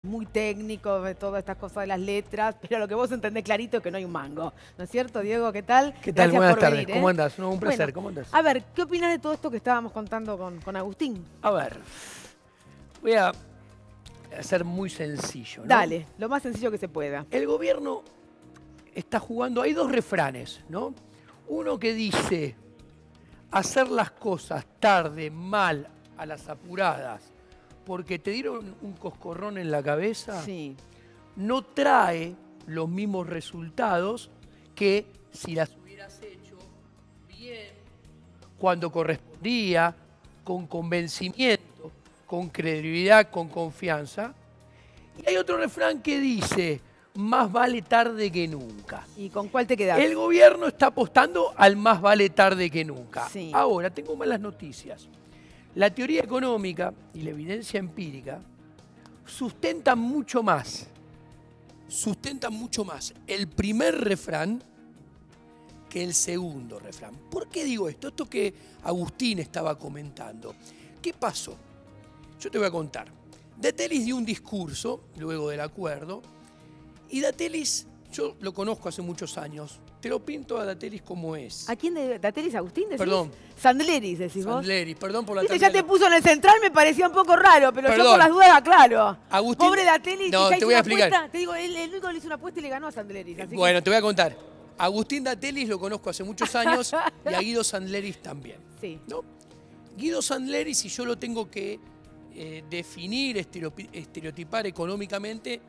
muy técnico de todas estas cosas de las letras, pero lo que vos entendés clarito es que no hay un mango. ¿No es cierto, Diego? ¿Qué tal? ¿Qué tal? Gracias Buenas por tardes. venir, ¿Cómo andás? No, un placer. Bueno, ¿Cómo andás? a ver, ¿qué opinas de todo esto que estábamos contando con Agustín? A ver, voy a ser muy sencillo, ¿no? Dale, lo más sencillo que se pueda. El gobierno está jugando, hay dos refranes, ¿no? Uno que dice, hacer las cosas tarde, mal, a las apuradas, porque te dieron un coscorrón en la cabeza, Sí. no trae los mismos resultados que si las hubieras hecho bien, cuando correspondía, con convencimiento, con credibilidad, con confianza. Y hay otro refrán que dice, más vale tarde que nunca. ¿Y con cuál te quedás? El gobierno está apostando al más vale tarde que nunca. Sí. Ahora, tengo malas noticias. La teoría económica y la evidencia empírica sustentan mucho más el primer refrán que el segundo refrán. ¿Por qué digo esto? Esto que Agustín estaba comentando. ¿Qué pasó? Yo te voy a contar. D'Atellis dio un discurso luego del acuerdo y D'Atellis, yo lo conozco hace muchos años, te lo pinto a D'Atellis como es. ¿A quién? ¿D'Atellis Agustín decís? Perdón. Sandleris decís vos. Sandleris, perdón por la Viste, ya te terminología. puso en el central, me parecía un poco raro, pero yo Perdón. por las dudas aclaro. Agustín- Pobre D'Atellis, No, que ya te hizo voy a una explicar. apuesta. Te digo, el único que le hizo una apuesta y le ganó a Sandleris. Así Bueno, te voy a contar. Agustín D'Atellis lo conozco hace muchos años y a Guido Sandleris también. Sí. ¿No? Guido Sandleris, si yo lo tengo que definir, estereotipar económicamente,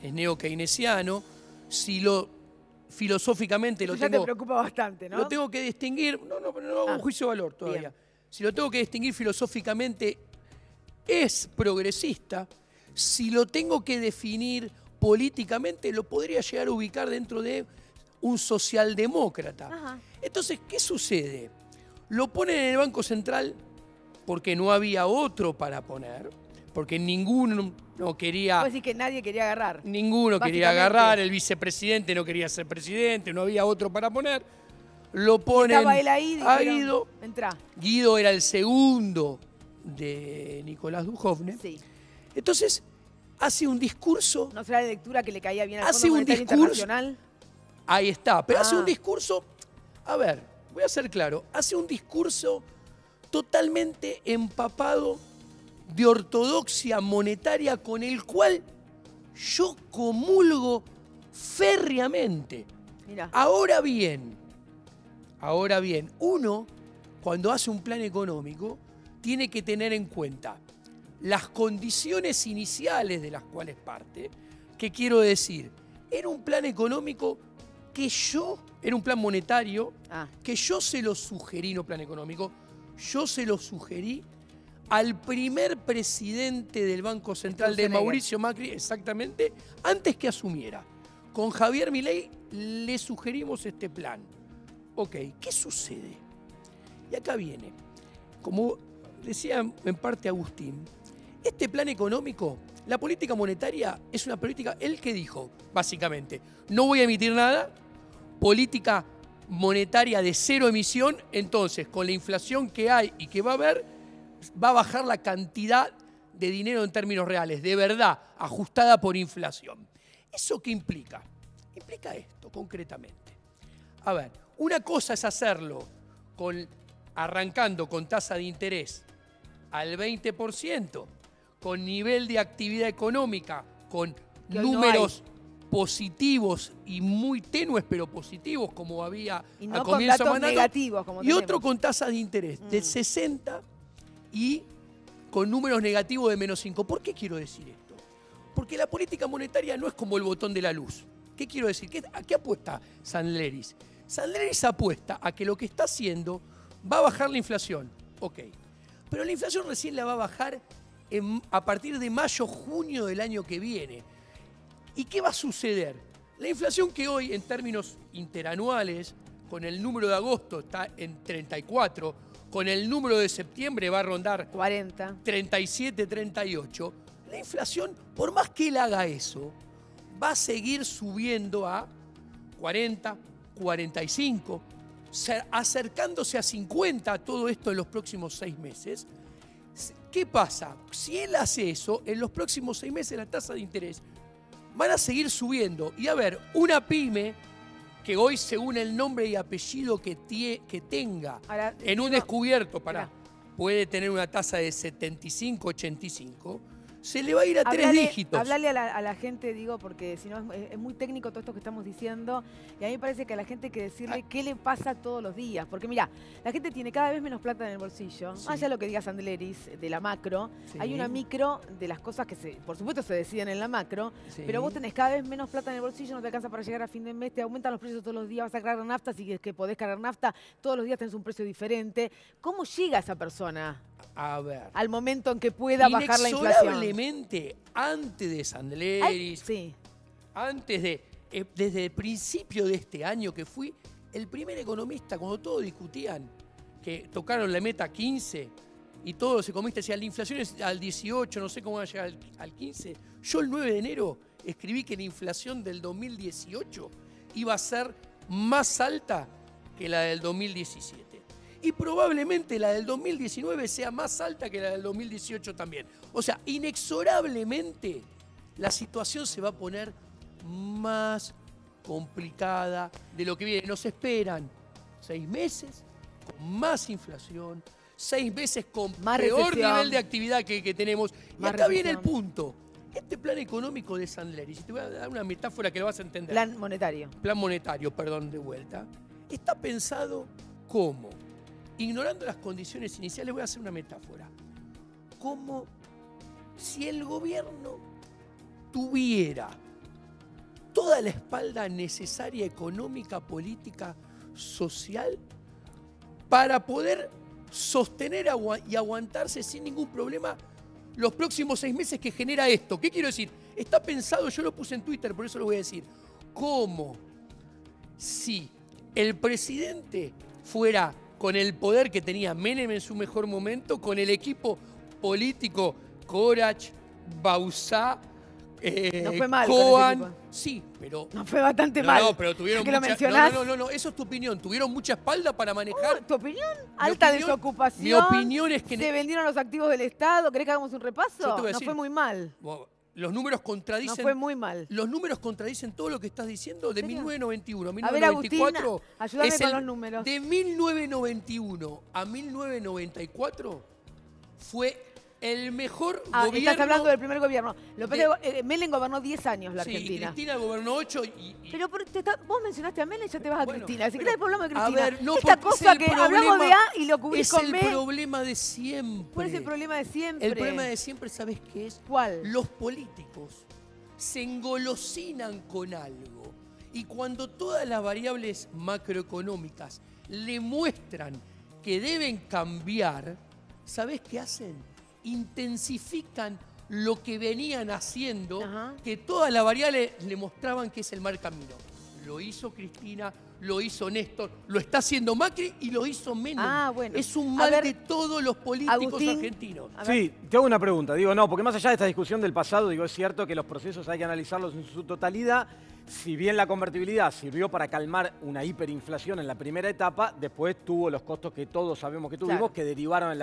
es neo-keynesiano. Si lo filosóficamente Eso lo ya tengo, te preocupa bastante, ¿no? lo tengo que distinguir, pero no hago un juicio de valor todavía. Bien. Si lo tengo que distinguir filosóficamente, es progresista. Si lo tengo que definir políticamente, lo podría llegar a ubicar dentro de un socialdemócrata. Ajá. Entonces, ¿qué sucede? Lo ponen en el Banco Central porque no había otro para poner, porque ninguno quería... Vos decís que nadie quería agarrar. Ninguno quería Básicamente. agarrar, el vicepresidente no quería ser presidente, no había otro para poner. Lo ponen Estaba él ahí, a dijeron, Guido. entrá. Guido era el segundo de Nicolás Dujovne. Sí. Entonces, hace un discurso, ¿No será la lectura que le caía bien al Hace Fondo un Monetario discurso. Internacional? ahí está, pero hace Ah. un discurso, a ver, voy a ser claro, hace un discurso totalmente empapado de ortodoxia monetaria con el cual yo comulgo férreamente. Mirá. Ahora bien, uno cuando hace un plan económico tiene que tener en cuenta las condiciones iniciales de las cuales parte. ¿Qué quiero decir? Era un plan económico era un plan monetario que yo se lo sugerí, no plan económico, yo se lo sugerí al primer presidente del Banco Central de Schwarzenegger. Mauricio Macri, exactamente, antes que asumiera. Con Javier Milei le sugerimos este plan. Ok, ¿qué sucede? Y acá viene, como decía en parte Agustín, este plan económico, la política monetaria es una política, él que dijo, básicamente, no voy a emitir nada, política monetaria de cero emisión, entonces con la inflación que hay y que va a haber, va a bajar la cantidad de dinero en términos reales, de verdad, ajustada por inflación. ¿Eso qué implica? Implica esto, concretamente. A ver, una cosa es hacerlo arrancando con tasa de interés al 20%, con nivel de actividad económica, con Que hoy no números positivos y muy tenues, pero positivos, como había Y a no con comienzo de datos mandato, negativos, como y tenemos. otro con tasas de interés del 60 y con números negativos de -5. ¿Por qué quiero decir esto? Porque la política monetaria no es como el botón de la luz. ¿Qué quiero decir? ¿A qué apuesta Sandleris? Sandleris apuesta a que lo que está haciendo va a bajar la inflación. Ok. Pero la inflación recién la va a bajar a partir de mayo, junio del año que viene. ¿Y qué va a suceder? La inflación que hoy, en términos interanuales, con el número de agosto está en 34, con el número de septiembre va a rondar 40. 37, 38. La inflación, por más que él haga eso, va a seguir subiendo a 40, 45, acercándose a 50 todo esto en los próximos 6 meses, ¿Qué pasa? Si él hace eso, en los próximos 6 meses la tasa de interés van a seguir subiendo. Y a ver, una pyme que hoy, según el nombre y apellido que tenga, Ahora, en un digo, descubierto, mirá. puede tener una tasa de 75, 85, se le va a ir a 3 dígitos. Hablale a la gente, digo, porque si no es muy técnico todo esto que estamos diciendo. Y a mí me parece que a la gente hay que decirle qué le pasa todos los días. Porque mira, la gente tiene cada vez menos plata en el bolsillo. Sí. Más allá de lo que diga Sandleris, de la macro, Sí. hay una micro de las cosas que por supuesto se deciden en la macro, Sí. pero vos tenés cada vez menos plata en el bolsillo, no te alcanza para llegar a fin de mes, te aumentan los precios todos los días, vas a cargar nafta, si es que podés cargar nafta, todos los días tenés un precio diferente. ¿Cómo llega esa persona A ver. al momento en que pueda bajar la inflación? Inexorablemente, antes de Sandleris, Sí. antes de, desde el principio de este año, que fui el primer economista, cuando todos discutían, que tocaron la meta 15 y todos los economistas decían, la inflación es al 18, no sé cómo va a llegar al 15. Yo el 9 de enero escribí que la inflación del 2018 iba a ser más alta que la del 2017. Y probablemente la del 2019 sea más alta que la del 2018 también. O sea, inexorablemente la situación se va a poner más complicada de lo que viene. Nos esperan 6 meses con más inflación, 6 meses con Más peor recesión. nivel de actividad que tenemos. Y Más acá viene el recesión. punto. Este plan económico de Sandleris, y te voy a dar una metáfora que lo vas a entender. Plan monetario. Plan monetario, perdón, de vuelta, está pensado como, ignorando las condiciones iniciales, voy a hacer una metáfora, como si el gobierno tuviera toda la espalda necesaria, económica, política, social, para poder sostener y aguantarse sin ningún problema los próximos 6 meses que genera esto. ¿Qué quiero decir? Está pensado, yo lo puse en Twitter, por eso lo voy a decir, como si el presidente fuera con el poder que tenía Menem en su mejor momento, con el equipo político Corach, Bauzá, No fue mal con ese Coan. equipo. Sí, pero... No fue bastante No, mal. no, pero tuvieron ¿Que lo mucha... mencionás? No, eso es tu opinión. Tuvieron mucha espalda para manejar... ¿Tu opinión? Alta opinión- desocupación. mi opinión es que... Se vendieron los activos del Estado. ¿Querés que hagamos un repaso? Yo te voy a No decir- fue muy mal. Bueno, los números No contradicen... fue muy mal. Los números contradicen todo lo que estás diciendo de ¿En serio? 1991 a A ver, Agustín, 1994. ayúdame es con los números. De 1991 a 1994 fue el mejor gobierno... Estás hablando del primer gobierno. Lo que de- pasa es que, Menem gobernó 10 años la Sí, Argentina. Cristina gobernó 8 Pero vos mencionaste a Menem y ya te vas a Bueno, Cristina. Si pero- querés después hablamos de a Cristina. ver, no, Esta porque es cosa el que hablamos problema- de A y lo cubrís Es con el B. problema de siempre. ¿Cuál es el problema de siempre? El problema de siempre, ¿sabes qué es? ¿Cuál? Los políticos se engolosinan con algo. Y cuando todas las variables macroeconómicas le muestran que deben cambiar, ¿sabes qué hacen? Intensifican lo que venían haciendo, Ajá. que todas las variables le mostraban que es el mal camino. Lo hizo Cristina, lo hizo Néstor, lo está haciendo Macri y lo hizo Menem. Ah, bueno. Es un A mal ver, de todos los políticos Agustín. argentinos. A ver. Sí, te hago una pregunta. Digo, no, porque más allá de esta discusión del pasado, digo, es cierto que los procesos hay que analizarlos en su totalidad. Si bien la convertibilidad sirvió para calmar una hiperinflación en la primera etapa, después tuvo los costos que todos sabemos que tuvimos, Claro. que derivaron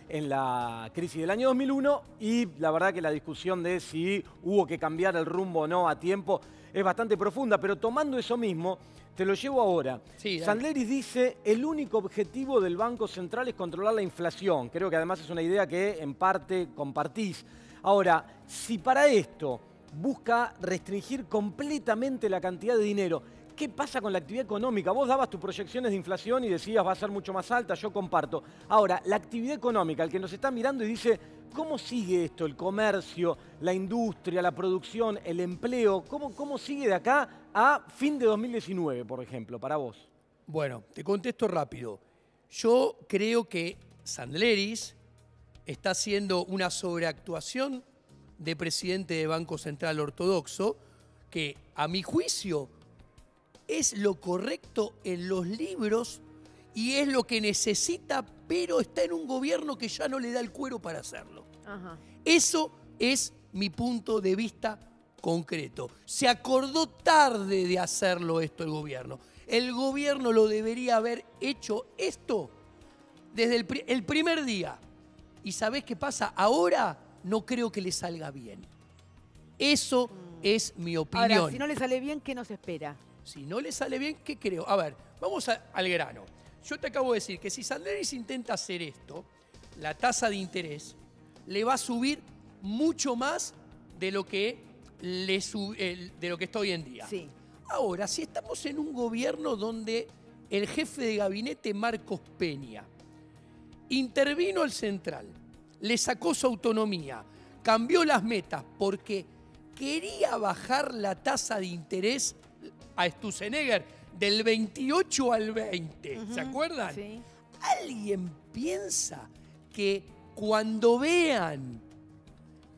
en la crisis del año 2001. Y la verdad que la discusión de si hubo que cambiar el rumbo o no a tiempo es bastante profunda. Pero tomando eso mismo, te lo llevo ahora. Sí, dale. Sandleris dice, el único objetivo del Banco Central es controlar la inflación. Creo que además es una idea que en parte compartís. Ahora, si para esto busca restringir completamente la cantidad de dinero, ¿qué pasa con la actividad económica? Vos dabas tus proyecciones de inflación y decías va a ser mucho más alta, yo comparto. Ahora, la actividad económica, el que nos está mirando y dice, ¿cómo sigue esto? El comercio, la industria, la producción, el empleo, ¿cómo sigue de acá a fin de 2019, por ejemplo, para vos? Bueno, te contesto rápido. Yo creo que Sandleris está haciendo una sobreactuación de presidente de Banco Central Ortodoxo, que a mi juicio es lo correcto en los libros y es lo que necesita, pero está en un gobierno que ya no le da el cuero para hacerlo. Ajá. Eso es mi punto de vista concreto. Se acordó tarde de hacerlo esto el gobierno. El gobierno lo debería haber hecho esto desde el primer día. ¿Y sabés qué pasa? Ahora no creo que le salga bien. Eso es mi opinión. Ahora, si no le sale bien, ¿qué nos espera? Si no le sale bien, ¿qué creo? A ver, vamos al grano. Yo te acabo de decir que si Sandleris intenta hacer esto, la tasa de interés le va a subir mucho más de lo que, de lo que está hoy en día. Sí. Ahora, si estamos en un gobierno donde el jefe de gabinete, Marcos Peña, intervino al central, le sacó su autonomía, cambió las metas porque quería bajar la tasa de interés a Sturzenegger del 28 al 20, ¿se acuerdan? Sí. ¿Alguien piensa que cuando vean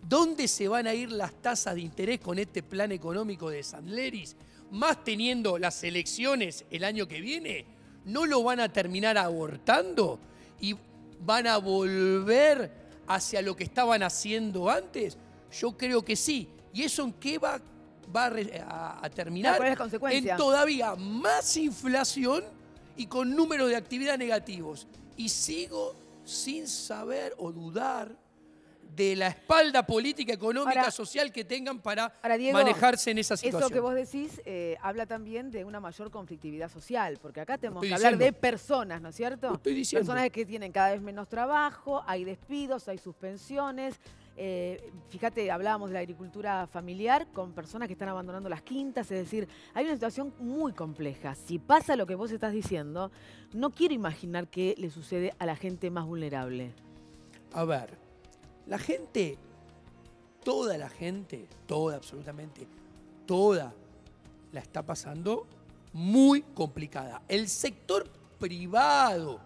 dónde se van a ir las tasas de interés con este plan económico de Sandleris, más teniendo las elecciones el año que viene, no lo van a terminar abortando y van a volver hacia lo que estaban haciendo antes? Yo creo que sí. ¿Y eso en qué va a terminar? ¿Cuál es la consecuencia? En todavía más inflación y con números de actividad negativos. Y sigo sin saber o dudar de la espalda política, económica, ahora, social que tengan para Diego, manejarse en esa situación. Eso que vos decís habla también de una mayor conflictividad social, porque acá tenemos que diciendo. hablar de personas, ¿no es cierto? Lo estoy diciendo. Personas que tienen cada vez menos trabajo, hay despidos, hay suspensiones. Fíjate, hablábamos de la agricultura familiar con personas que están abandonando las quintas, es decir, hay una situación muy compleja. Si pasa lo que vos estás diciendo, no quiero imaginar qué le sucede a la gente más vulnerable. A ver, la gente, toda la gente, toda, absolutamente, toda, la está pasando muy complicada. El sector privado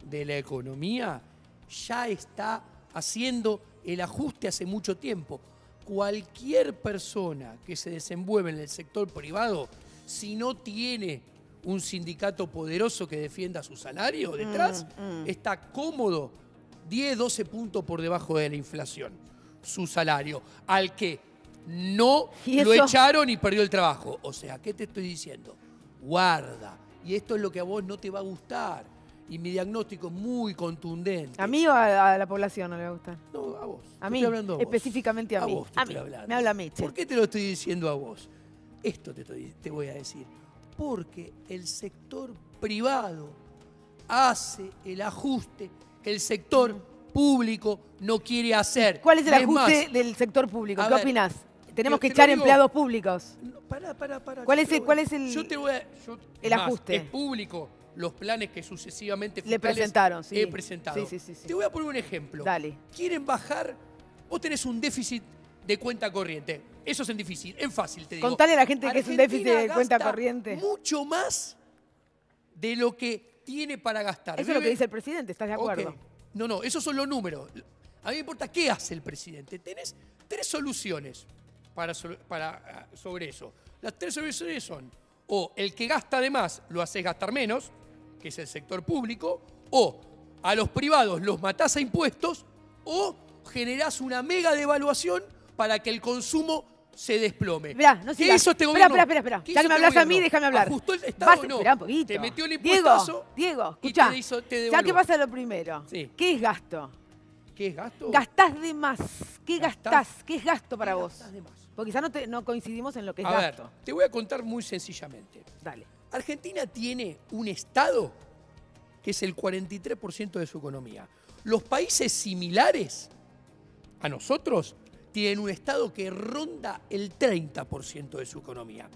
de la economía ya está haciendo el ajuste hace mucho tiempo. Cualquier persona que se desenvuelve en el sector privado, si no tiene un sindicato poderoso que defienda su salario detrás, está cómodo 10, 12 puntos por debajo de la inflación, su salario, al que no lo echaron y perdió el trabajo. O sea, ¿qué te estoy diciendo? Guarda. Y esto es lo que a vos no te va a gustar. Y mi diagnóstico es muy contundente. ¿A mí o a la población no le va a gustar? No, a vos. A mí, estoy hablando a vos. específicamente a mí. Vos te A estoy mí. hablando. Me habla Meche. ¿Por qué te lo estoy diciendo a vos? Esto te voy a decir. Porque el sector privado hace el ajuste que el sector público no quiere hacer. ¿Cuál es el ajuste más, del sector público? a ¿Qué ver, opinás? ¿Tenemos que te lo echar digo. empleados públicos? No, pará. ¿Cuál es el Yo te voy a... el ajuste? Es público los planes que sucesivamente Le presentaron, sí. he presentado. Sí. Te voy a poner un ejemplo. Dale. Quieren bajar... Vos tenés un déficit de cuenta corriente. Eso es en fácil, te digo. Contale a la gente que es un déficit de Argentina cuenta gasta corriente. mucho más de lo que tiene para gastar. Eso es lo que dice el presidente, ¿estás de acuerdo? Ok. No, esos son los números. A mí me importa qué hace el presidente. Tenés 3 soluciones sobre eso. Las 3 soluciones son: o el que gasta de más lo haces gastar menos, que es el sector público, o a los privados los matás a impuestos, o generás una mega devaluación para que el consumo se desplome. Mirá, no ¿Qué sigas. hizo este gobierno? Espera. ¿Qué Ya hizo que me este hablas a mí, gobierno? déjame hablar. ¿Ajustó el Estado o no? Esperá un poquito. Te metió el impuestazo. Diego, y escuchá. te Ya devaluó. que pasa lo primero. Sí. ¿Qué es gasto? ¿Qué es gasto? Gastás de más. ¿Qué ¿Gastás? gastás? ¿Qué es gasto para ¿Qué vos? gastás de más? Porque quizás no coincidimos en lo que es A ver, gasto. te voy a contar muy sencillamente. Dale. Argentina tiene un Estado que es el 43% de su economía. Los países similares a nosotros tienen un Estado que ronda el 30% de su economía.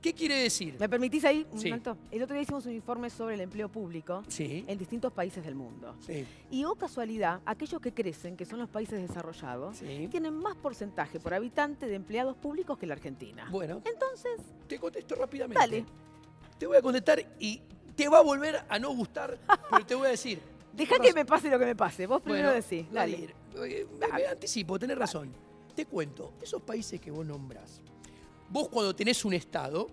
¿Qué quiere decir? ¿Me permitís ahí un Sí. alto? El otro día hicimos un informe sobre el empleo público Sí. en distintos países del mundo. Sí. Y, oh casualidad, aquellos que crecen, que son los países desarrollados, Sí. tienen más porcentaje por habitante de empleados públicos que la Argentina. Bueno, Entonces, te contesto rápidamente. dale. Te voy a contestar y te va a volver a no gustar, pero te voy a decir. Dejá que me pase lo que me pase. Vos primero Bueno, decís. Dale. me anticipo, tenés razón. Te cuento, esos países que vos nombrás, vos cuando tenés un Estado,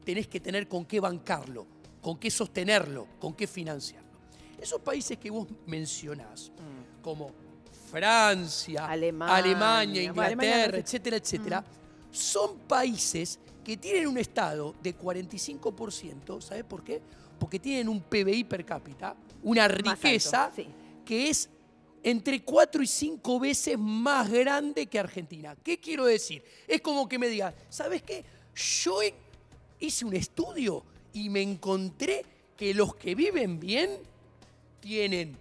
tenés que tener con qué bancarlo, con qué sostenerlo, con qué financiarlo. Esos países que vos mencionás, como Francia, Alemania, Inglaterra, etcétera, son países que tienen un Estado de 45%, ¿sabés por qué? Porque tienen un PBI per cápita, una riqueza sí. que es entre 4 y 5 veces más grande que Argentina. ¿Qué quiero decir? Es como que me digas, ¿sabes qué? Yo hice un estudio y me encontré que los que viven bien tienen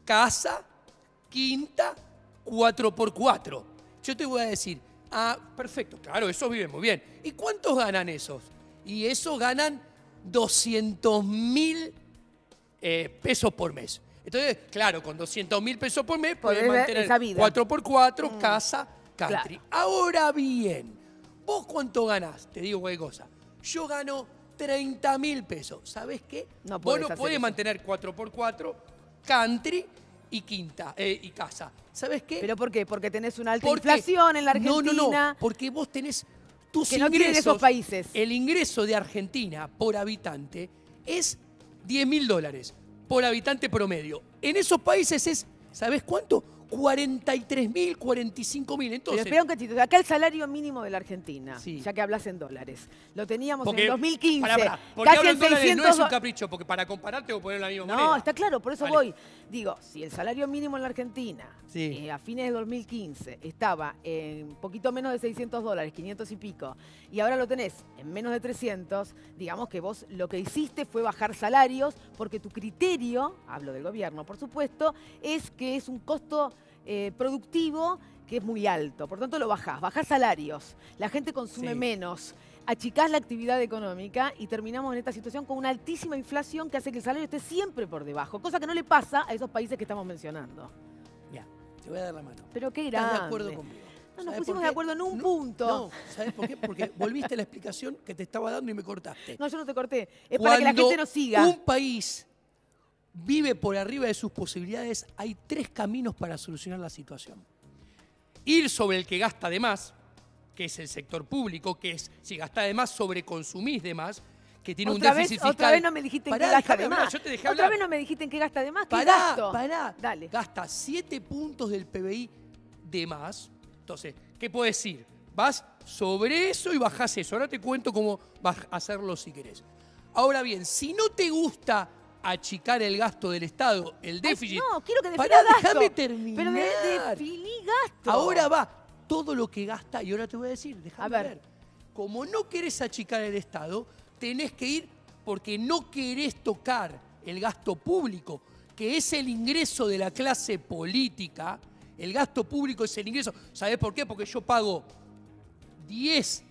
casa, quinta, 4x4. Yo te voy a decir, perfecto, claro, esos viven muy bien. ¿Y cuántos ganan esos? Y esos ganan 200.000 pesos por mes. Entonces, claro, con 200.000 pesos por mes podés mantener esa vida. 4x4, casa, country. Claro. Ahora bien, ¿vos cuánto ganás? Te digo cualquier cosa. Yo gano 30.000 pesos. ¿Sabés qué? No vos podés no podés eso. mantener 4x4, country y casa. ¿Sabés qué? ¿Pero por qué? Porque tenés una alta Porque- inflación en la Argentina. No, porque vos tenés tus Que no tienen ingresos. esos países. El ingreso de Argentina por habitante es $10.000 por habitante promedio. En esos países es, ¿sabés cuánto? 43.000, 45.000. Pero Entonces, espera un cachito. Acá el salario mínimo de la Argentina, Sí. ya que hablas en dólares, lo teníamos porque, en 2015. porque Casi hablo en en dólares, 600 no es un capricho, porque para compararte o poner la misma moneda. No, está claro, por eso Vale. voy. Digo, si el salario mínimo en la Argentina Sí. a fines de 2015 estaba en poquito menos de $600, 500 y pico, y ahora lo tenés en menos de 300, digamos que vos lo que hiciste fue bajar salarios porque tu criterio, hablo del gobierno por supuesto, es que es un costo productivo que es muy alto. Por tanto, lo bajás salarios, la gente consume Sí. menos, achicás la actividad económica y terminamos en esta situación con una altísima inflación que hace que el salario esté siempre por debajo, cosa que no le pasa a esos países que estamos mencionando. Ya, te voy a dar la mano. Pero qué ¿Estás grande. de acuerdo conmigo? No nos ¿Sabés pusimos por de qué? acuerdo en un No, punto. No, ¿sabes por qué? Porque volviste a la explicación que te estaba dando y me cortaste. No, yo no te corté. Es para que la gente nos siga. Un país vive por arriba de sus posibilidades, hay 3 caminos para solucionar la situación. Ir sobre el que gasta de más, que es el sector público, que es, si gasta de más, sobreconsumís de más, que tiene un déficit fiscal. Otra vez no me dijiste en Pará, qué gasta déjame de hablar, más. yo te dejé Otra hablar. vez no me dijiste en qué gasta de más. ¿Qué Pará, gasto? pará. Dale. Gasta 7 puntos del PBI de más. Entonces, ¿qué puedo decir? Vas sobre eso y bajás eso. Ahora te cuento cómo vas a hacerlo si querés. Ahora bien, si no te gusta achicar el gasto del Estado, el déficit... No, quiero que definí Pará, gasto. déjame terminar. Pero definí gasto. Ahora va todo lo que gasta, y ahora te voy a decir, déjame A ver. ver. Como no querés achicar el Estado, tenés que ir porque no querés tocar el gasto público, que es el ingreso de la clase política. El gasto público es el ingreso. ¿Sabés por qué? Porque yo pago 10,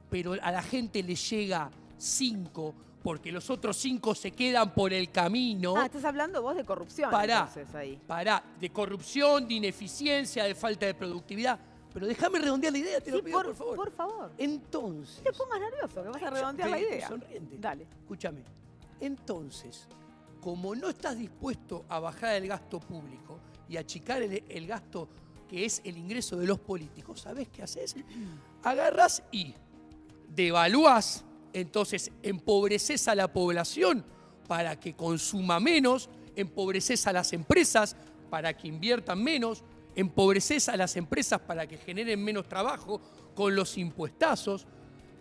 pero a la gente le llega 5, porque los otros 5 se quedan por el camino. Estás hablando vos de corrupción. Pará, Entonces, ahí. pará, de corrupción, de ineficiencia, de falta de productividad. Pero déjame redondear la idea, te lo Sí, pido, por favor. Por favor. Entonces... No te pongas nervioso, que vas a redondear la idea. Sonriente. Dale. Escúchame. Entonces, como no estás dispuesto a bajar el gasto público y achicar el gasto que es el ingreso de los políticos, ¿sabés qué haces? Agarrás y devaluás, entonces empobreces a la población para que consuma menos, empobreces a las empresas para que inviertan menos, empobreces a las empresas para que generen menos trabajo con los impuestazos.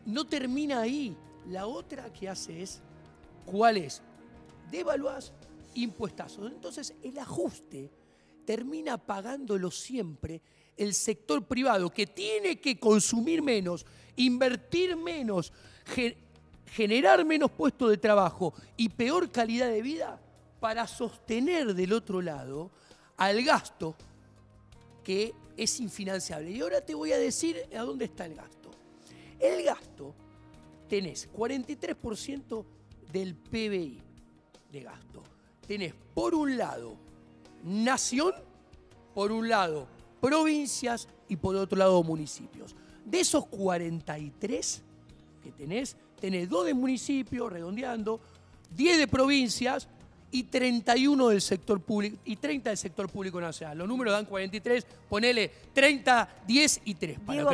No termina ahí. La otra que hace es, ¿cuál es? Devaluás, impuestazos. Entonces el ajuste termina pagándolo siempre el sector privado, que tiene que consumir menos, invertir menos, generar menos puestos de trabajo y peor calidad de vida para sostener del otro lado al gasto que es infinanciable. Y ahora te voy a decir a dónde está el gasto. El gasto, tenés 43% del PBI de gasto. Tenés por un lado nación, por un lado provincias y por otro lado municipios. De esos 43 que tenés 2 de municipios, redondeando, 10 de provincias y 31 del sector público y 30 del sector público nacional. Los números dan 43, ponele 30, 10 y 3. Diego,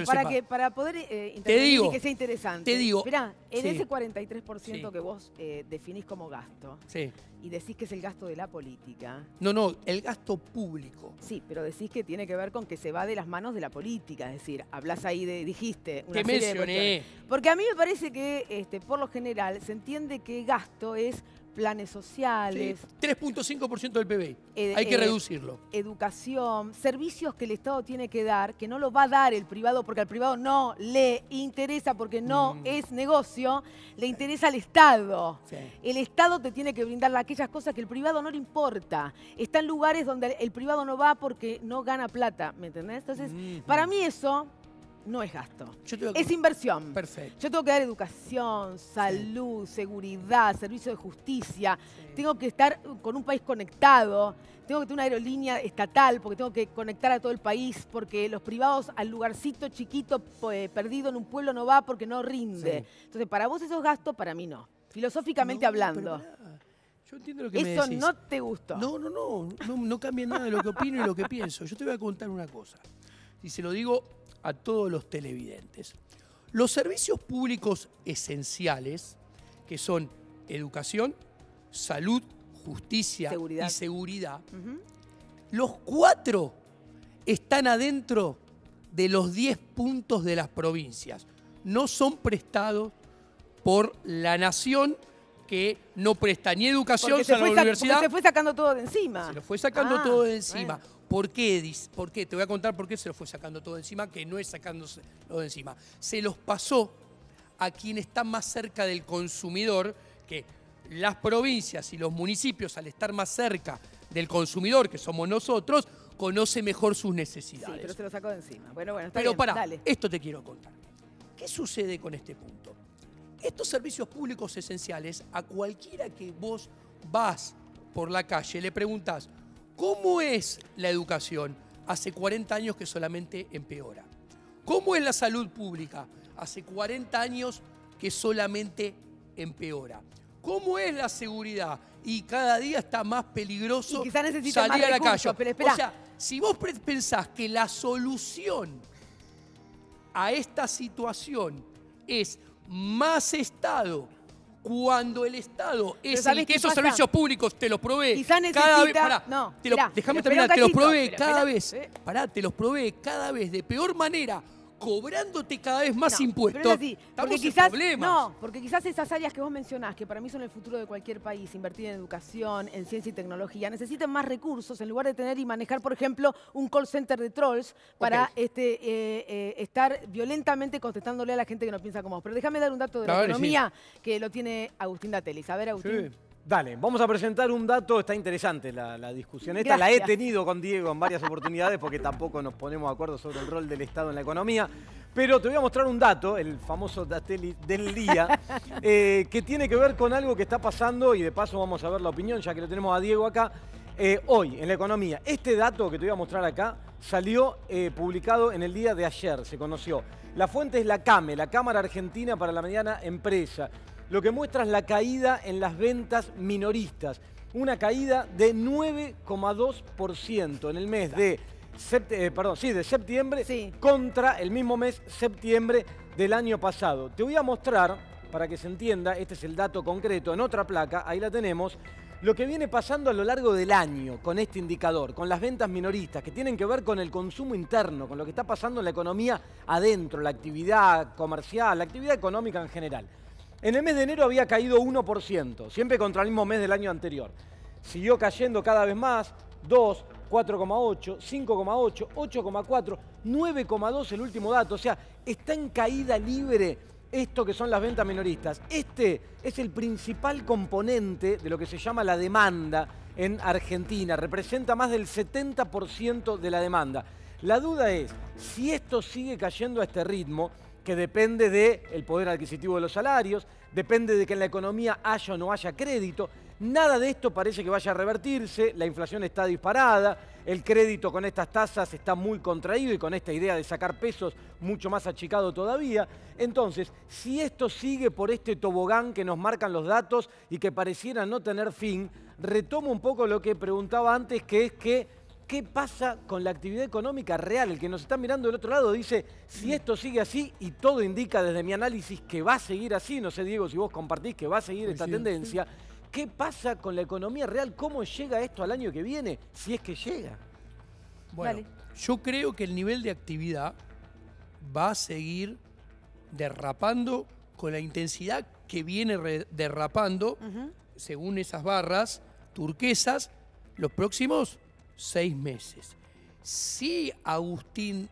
para poder intervenir digo, y que sea interesante. te digo, Esperá, en sí. ese 43% Sí. que vos definís como gasto Sí. y decís que es el gasto de la política. No, el gasto público. Sí, pero decís que tiene que ver con que se va de las manos de la política. Es decir, hablás ahí dijiste una Te serie de mencioné. cuestiones. Porque a mí me parece que por lo general se entiende que gasto es planes sociales. Sí, 3.5% del PBI. Hay que reducirlo. Educación, servicios que el Estado tiene que dar, que no lo va a dar el privado, porque al privado no le interesa, porque no es negocio, le interesa al Estado. Sí. El Estado te tiene que brindar aquellas cosas que el privado no le importa. Está en lugares donde el privado no va porque no gana plata, ¿me entendés? Entonces, para mí eso no es gasto, es inversión. Perfecto. Yo tengo que dar educación, salud, seguridad, servicio de justicia. Tengo que estar con un país conectado. Tengo que tener una aerolínea estatal porque tengo que conectar a todo el país, porque los privados al lugarcito chiquito perdido en un pueblo no va porque no rinde. Sí. Entonces, para vos eso es gasto, para mí no. Filosóficamente hablando. Yo entiendo lo que me eso decís. no te gustó. No cambia nada de lo que opino y lo que pienso. Yo te voy a contar una cosa. Y se lo digo a todos los televidentes. Los servicios públicos esenciales, que son educación, salud, justicia y seguridad, los 4 están adentro de los 10 puntos de las provincias. No son prestados por la nación, que no presta ni educación, ni la universidad. Porque se fue sacando todo de encima. Se lo fue sacando todo de encima. Bueno. ¿Por qué? Te voy a contar por qué se lo fue sacando todo de encima, que no es sacándose todo de encima. Se los pasó a quien está más cerca del consumidor, que las provincias y los municipios, al estar más cerca del consumidor, que somos nosotros, conoce mejor sus necesidades. Sí, pero se lo sacó de encima. Bueno, está pero bien, pará, dale. Esto te quiero contar. ¿Qué sucede con este punto? Estos servicios públicos esenciales, a cualquiera que vos vas por la calle, le preguntás, ¿cómo es la educación? Hace 40 años que solamente empeora. ¿Cómo es la salud pública? Hace 40 años que solamente empeora. ¿Cómo es la seguridad? Y cada día está más peligroso salir a la calle. Pero o sea, si vos pensás que la solución a esta situación es más Estado, cuando el Estado es el que esos servicios públicos te los provee cada vez, déjame terminar, te los provee cada vez, te los provee cada vez de peor manera, cobrándote cada vez más impuestos. Pero es así, estamos en problemas. No, porque quizás esas áreas que vos mencionás, que para mí son el futuro de cualquier país, invertir en educación, en ciencia y tecnología, necesitan más recursos en lugar de tener y manejar, por ejemplo, un call center de trolls para estar violentamente contestándole a la gente que no piensa como vos. Pero déjame dar un dato de la economía que lo tiene Agustín Datelis. A ver, Agustín. Sí. Dale, vamos a presentar un dato, está interesante la discusión esta, la he tenido con Diego en varias oportunidades porque tampoco nos ponemos de acuerdo sobre el rol del Estado en la economía, pero te voy a mostrar un dato, el famoso Datelis del día, que tiene que ver con algo que está pasando y de paso vamos a ver la opinión ya que lo tenemos a Diego acá, hoy en la economía. Este dato que te voy a mostrar acá salió publicado en el día de ayer, se conoció. La fuente es la CAME, la Cámara Argentina para la Mediana Empresa. Lo que muestra es la caída en las ventas minoristas. Una caída de 9,2% en el mes de septiembre contra el mismo mes septiembre del año pasado. Te voy a mostrar, para que se entienda, este es el dato concreto, en otra placa, ahí la tenemos, lo que viene pasando a lo largo del año con este indicador, con las ventas minoristas, que tienen que ver con el consumo interno, con lo que está pasando en la economía adentro, la actividad comercial, la actividad económica en general. En el mes de enero había caído 1%, siempre contra el mismo mes del año anterior. Siguió cayendo cada vez más, 2, 4,8, 5,8, 8,4, 9,2 el último dato. O sea, está en caída libre esto que son las ventas minoristas. Este es el principal componente de lo que se llama la demanda en Argentina. Representa más del 70% de la demanda. La duda es, si esto sigue cayendo a este ritmo, que depende del poder adquisitivo de los salarios, depende de que en la economía haya o no haya crédito. Nada de esto parece que vaya a revertirse, la inflación está disparada, el crédito con estas tasas está muy contraído y con esta idea de sacar pesos mucho más achicado todavía. Entonces, si esto sigue por este tobogán que nos marcan los datos y que pareciera no tener fin, retomo un poco lo que preguntaba antes, que es ¿qué pasa con la actividad económica real? El que nos está mirando del otro lado dice, si esto sigue así, y todo indica desde mi análisis que va a seguir así, no sé, Diego, si vos compartís que va a seguir esta tendencia, ¿qué pasa con la economía real? ¿Cómo llega esto al año que viene? Si es que llega. Bueno, yo creo que el nivel de actividad va a seguir derrapando con la intensidad que viene derrapando según esas barras turquesas, los próximos 6 meses. Si Agustín,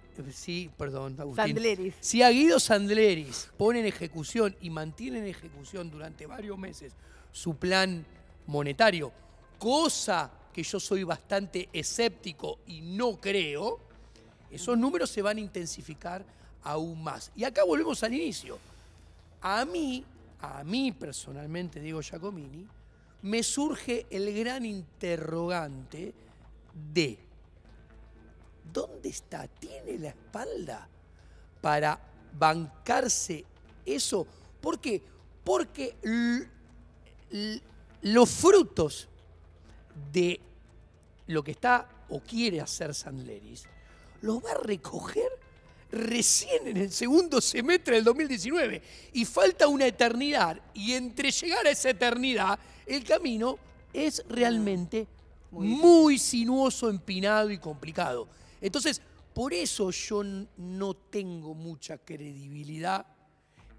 Sandleris. si a Guido Sandleris pone en ejecución y mantiene en ejecución durante varios meses su plan monetario, cosa que yo soy bastante escéptico y no creo, esos números se van a intensificar aún más. Y acá volvemos al inicio. A mí personalmente, Diego Giacomini, me surge el gran interrogante de ¿dónde está? ¿Tiene la espalda para bancarse eso? ¿Por qué? Porque los frutos de lo que está o quiere hacer Sandleris los va a recoger recién en el segundo semestre del 2019. Y falta una eternidad. Y entre llegar a esa eternidad, el camino es realmente muy sinuoso, empinado y complicado. Entonces, por eso yo no tengo mucha credibilidad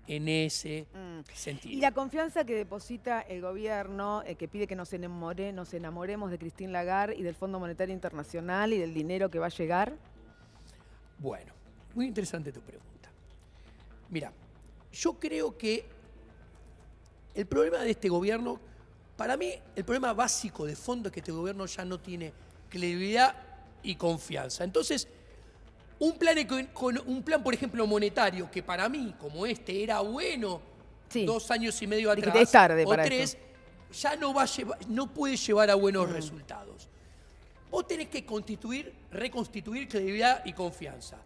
en ese sentido. Y la confianza que deposita el gobierno, que pide que nos enamoremos de Christine Lagarde y del Fondo Monetario Internacional y del dinero que va a llegar. Bueno, muy interesante tu pregunta. Mira, yo creo que el problema de este gobierno, para mí, el problema básico de fondo es que este gobierno ya no tiene credibilidad y confianza. Entonces, un plan, por ejemplo, monetario, que para mí, como este, era bueno 2 años y medio atrás, es tarde o para 3, ya no puede llevar a buenos resultados. Vos tenés que reconstituir credibilidad y confianza.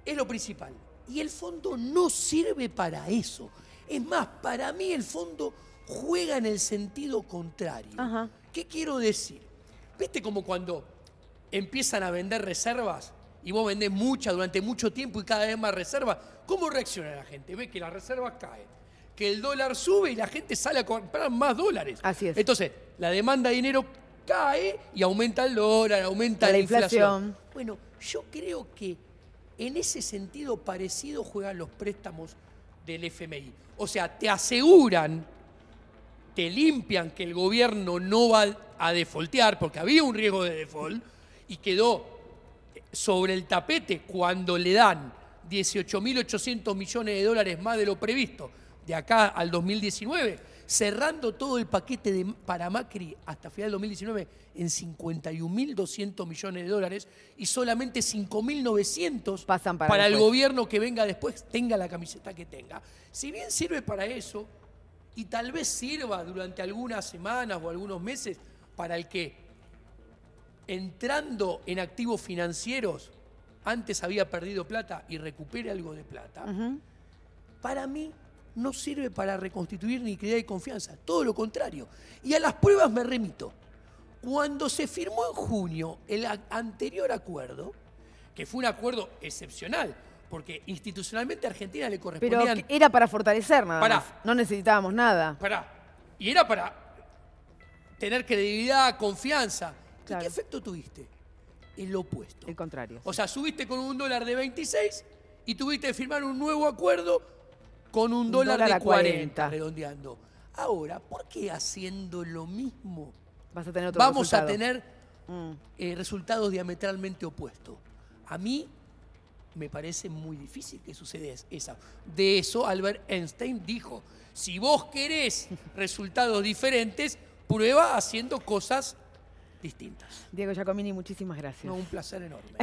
Es lo principal. Y el fondo no sirve para eso. Es más, para mí el fondo juega en el sentido contrario. Ajá. ¿Qué quiero decir? ¿Viste como cuando empiezan a vender reservas y vos vendés muchas durante mucho tiempo y cada vez más reservas? ¿Cómo reacciona la gente? Ve que las reservas caen, que el dólar sube y la gente sale a comprar más dólares. Así es. Entonces, la demanda de dinero cae y aumenta el dólar, aumenta la inflación. Bueno, yo creo que en ese sentido parecido juegan los préstamos del FMI. O sea, te aseguran, te limpian que el gobierno no va a defaultear, porque había un riesgo de default, y quedó sobre el tapete cuando le dan 18.800 millones de dólares más de lo previsto de acá al 2019, cerrando todo el paquete para Macri hasta final del 2019 en 51.200 millones de dólares y solamente 5.900 pasan para el gobierno que venga después, tenga la camiseta que tenga. Si bien sirve para eso, y tal vez sirva durante algunas semanas o algunos meses para el que, entrando en activos financieros, antes había perdido plata y recupere algo de plata, para mí no sirve para reconstituir ni credibilidad y confianza, todo lo contrario. Y a las pruebas me remito. Cuando se firmó en junio el anterior acuerdo, que fue un acuerdo excepcional, porque institucionalmente a Argentina le correspondían... Pero era para fortalecer nada más. No necesitábamos nada. Y era para tener credibilidad, confianza. Claro. ¿Qué efecto tuviste? El opuesto. El contrario. O sea, subiste con un dólar de 26 y tuviste que firmar un nuevo acuerdo con un dólar de 40, redondeando. Ahora, ¿por qué haciendo lo mismo vamos a tener resultados diametralmente opuestos? A mí me parece muy difícil que suceda eso. De eso Albert Einstein dijo, si vos querés resultados diferentes, prueba haciendo cosas distintas. Diego Giacomini, muchísimas gracias. No, un placer enorme.